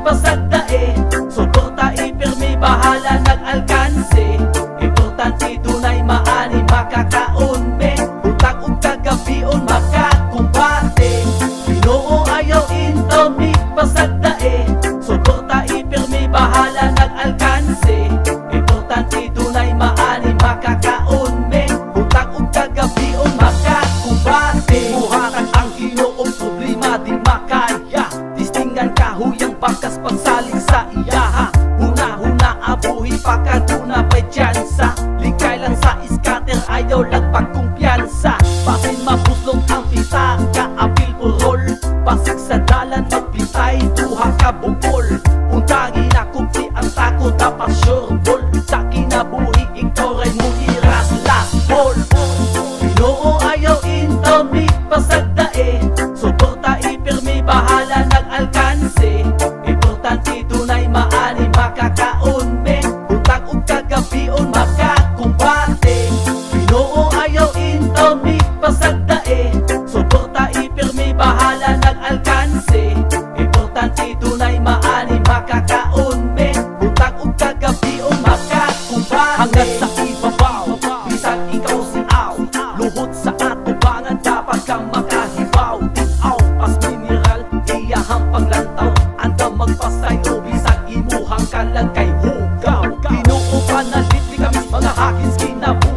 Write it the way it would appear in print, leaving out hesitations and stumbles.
pasagdae, suporta ipirmi bahala nag-alkanse. Importante dunay maani makakaunme, utang ug kagabion makakumbate. Ginoo ayaw intomi pasagdae, suporta ipirmi bahala nag-alkanse. Importante dunay maani makakaunme, utang ug kagabion makakumbate. Buhakan ang Ginoong problema di makaya, distingan kahuyang bakas pagsaling sa iyaha. Huna-huna abuhi pakaduna pa'y tsansa, likay lang sa scatter ayaw lang pagkumpiyansa. Basin mapuslong ang pitaka apil purol, basig sa dalan magpitay duha ka bukol. Untagi na kumpi ang takot dapat surebol, sa kinabuhi ikaw ray mo iras last ball. Ginoo ayaw intomi pasagdae, suporta ipirmi bahala nag-alkanse. Importante dunay maani makakaunme, utang ug kagabion makakumbate. Ginoo ayaw intomi pasagdae, suporta ipirmi bahala nag-alkanse. Importante dunay maani makakaunme, utang ug kagabion makakumbate. Hanggang sa ibabaw, bisan ikaw si Aw, luhod sa atubangan dapat kang makahibaw. Tinaw pas mineral, iyahang paglantaw, anda magpasayo bisan imuhang kalang kay hugaw. Ginoo panalit di kamis mga hakins kinabuhi,